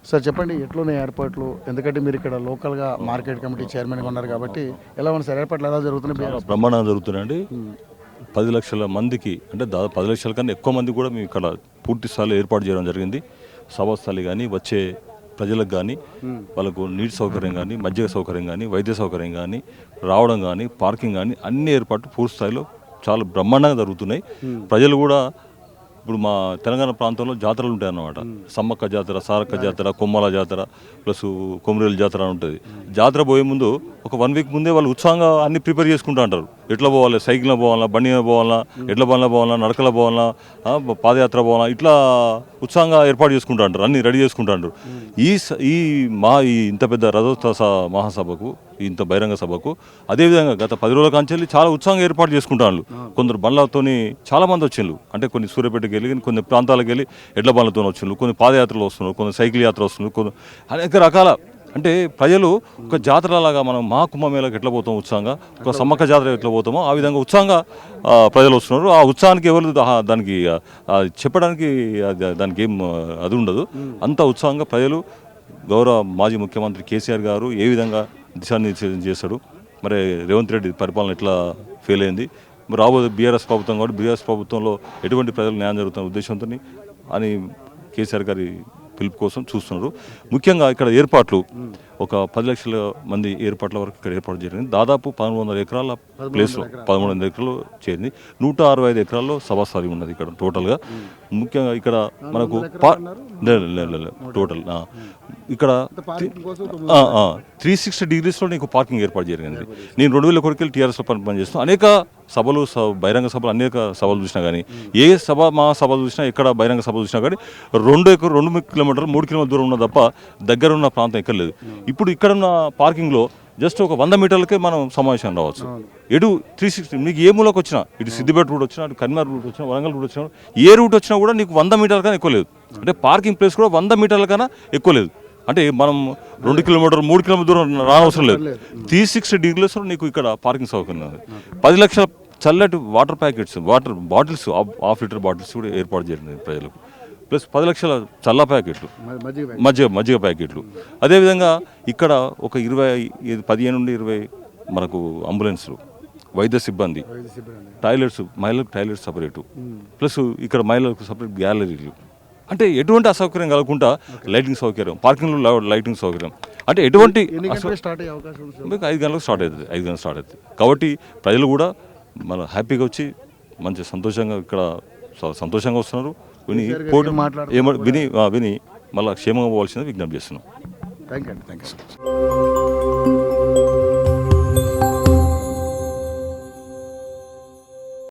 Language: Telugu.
సార్ చెప్పండి, ఎట్లున్నాయి ఏర్పాట్లు? ఎందుకంటే మీరు ఇక్కడ లోకల్గా మార్కెట్ కమిటీ చైర్మన్గా ఉన్నారు కాబట్టి ఎలా ఉంది సార్ ఏర్పాట్లు, ఎలా జరుగుతున్నాయి? చాలా బ్రహ్మాండంగా జరుగుతున్నాయండి. 10 లక్షల మందికి అంటే దాదాపు 10 లక్షల కన్నా ఎక్కువ మంది కూడా మేము ఇక్కడ పూర్తి స్థాయిలో ఏర్పాటు చేయడం జరిగింది. సభాస్థలి కానీ, వచ్చే ప్రజలకు కానీ, వాళ్ళకు నీటి సౌకర్యం కానీ, మజ్జిగ సౌకర్యం కానీ, వైద్య సౌకర్యం కానీ, రావడం కానీ, పార్కింగ్ కానీ అన్ని ఏర్పాట్లు పూర్తి స్థాయిలో చాలా బ్రహ్మాండంగా జరుగుతున్నాయి. ప్రజలు కూడా ఇప్పుడు మా తెలంగాణ ప్రాంతంలో జాతరలు ఉంటాయి అన్నమాట. సమ్మక్క జాతర, సారక్క జాతర, కొమ్మల జాతర ప్లస్ కొమరేలు జాతర అని ఉంటుంది. జాతర పోయే ముందు ఒక 1 వీక్ ముందే వాళ్ళు ఉత్సాహంగా అన్ని ప్రిపేర్ చేసుకుంటూ అంటారు. ఎట్లా పోవాలి, సైకిల్లో పోవాలా, బండి మీద పోవాలా, ఎడ్ల బండ్లో పోవాలా, నడకల పోవాలా, పాదయాత్ర పోవాలా, ఇట్లా ఉత్సాహంగా ఏర్పాటు చేసుకుంటూ అంటారు, అన్ని రెడీ చేసుకుంటూ అంటారు. ఈ ఇంత పెద్ద రథోత్సవ మహాసభకు, ఇంత బహిరంగ సభకు అదేవిధంగా గత 10 రోజుల కాంచెల్లి చాలా ఉత్సాహంగా ఏర్పాటు చేసుకుంటాను. కొందరు బండ్లతోని చాలా మంది వచ్చిండ్రు, అంటే కొన్ని సూర్యాపేటకి వెళ్ళి కొన్ని ప్రాంతాలకు వెళ్ళి ఎడ్ల బండ్లతో వచ్చిండ్రు, కొన్ని పాదయాత్రలు వస్తున్నారు, కొన్ని సైకిల్ యాత్ర వస్తున్నారు, కొన్ని అనేక రకాల. అంటే ప్రజలు ఒక జాతరలాగా మనం మా కుంభమేళకు ఎట్లా పోతాం ఉత్సాహంగా, ఒక సమ్మక్క జాతర ఎట్లా పోతామో ఆ విధంగా ఉత్సాహంగా ప్రజలు వస్తున్నారు. ఆ ఉత్సాహానికి ఎవరు దానికి చెప్పడానికి దానికి ఏం అది ఉండదు. అంత ఉత్సాహంగా ప్రజలు గౌరవ మాజీ ముఖ్యమంత్రి కేసీఆర్ గారు ఏ విధంగా దిశానిర్దేశం చేశాడు, మరి రేవంత్ రెడ్డి పరిపాలన ఎట్లా ఫెయిల్ అయింది, మరి రాబోయే బీఆర్ఎస్ ప్రభుత్వం కాబట్టి బీఆర్ఎస్ ప్రభుత్వంలో ఎటువంటి ప్రజలకు న్యాయం జరుగుతున్న ఉద్దేశంతో అని కేసీఆర్ గారి పిలుపు కోసం చూస్తున్నారు. ముఖ్యంగా ఇక్కడ ఏర్పాట్లు ఒక 10 లక్షల మంది ఏర్పాట్ల వరకు ఇక్కడ ఏర్పాటు జరిగింది. దాదాపు 1300 ఎకరాల ప్లేస్లో 1300 ఎకరాలు చేరింది. 165 ఎకరాల్లో సభాస్థలి ఉన్నది ఇక్కడ టోటల్గా. ముఖ్యంగా ఇక్కడ మనకు టోటల్ ఇక్కడ 360 డిగ్రీస్లో నీకు పార్కింగ్ ఏర్పాటు జరిగింది. నేను 2000 కొడుకెళ్ళి టీఆర్ఎస్లో పనిచేస్తాను. అనేక సభలు, బహిరంగ సభలు, అనేక సభలు చూసినా కానీ, ఏ సభ మా సభ చూసినా, ఎక్కడ బహిరంగ సభ చూసినా కానీ 2 కిలోమీటర్లు 3 కిలోమీటర్ల దూరం ఉన్న తప్ప దగ్గర ఉన్న ప్రాంతం ఎక్కర్లేదు. ఇప్పుడు ఇక్కడ ఉన్న పార్కింగ్లో జస్ట్ ఒక 100 మీటర్లకే మనం సమావేశం రావచ్చు. ఎటు 360 నీకు ఏ మూలకు వచ్చినా, ఇటు సిద్దిపేట రూట్ వచ్చినా, అటు కన్మర్ రూట్ వచ్చినా, వరంగల్ రూట్ వచ్చినా, ఏ రూట్ వచ్చినా కూడా నీకు 100 మీటర్ల కన్నా ఎక్కువ లేదు. అంటే పార్కింగ్ ప్లేస్ కూడా 100 మీటర్ల కన్నా ఎక్కువ లేదు. అంటే మనం 2 కిలోమీటర్లు 3 కిలోమీటర్ దూరం రానవసరం లేదు. 360 డిగ్రీస్లో నీకు ఇక్కడ పార్కింగ్ సౌకర్యం ఉంది. 10 లక్షల చల్లటి water packets, water bottles, half litre bottles కూడా ఏర్పాటు చేయండి ప్రజలకు. ప్లస్ 10 లక్షల చల్ల ప్యాకెట్లు, మజ్జిగ ప్యాకెట్లు. అదేవిధంగా ఇక్కడ ఒక 15 నుండి 20 మనకు అంబులెన్స్లు, వైద్య సిబ్బంది, టాయిలెట్స్, మహిళలకు టాయిలెట్స్ సపరేటు, ప్లస్ ఇక్కడ మహిళలకు సపరేట్ గ్యాలరీలు. అంటే ఎటువంటి అసౌకర్యం కలగకుండా లైటింగ్ సౌకర్యం, పార్కింగ్లో లైటింగ్ సౌకర్యం. అంటే ఎటువంటి 5 గంటలకు స్టార్ట్ అవుతుంది. కాబట్టి ప్రజలు కూడా మన హ్యాపీగా వచ్చి మంచి సంతోషంగా ఇక్కడ సంతోషంగా వస్తున్నారు. విని మళ్ళీ క్షేమంగా పోవాల్సింది విజ్ఞప్తి చేస్తున్నాం. Thank you so much.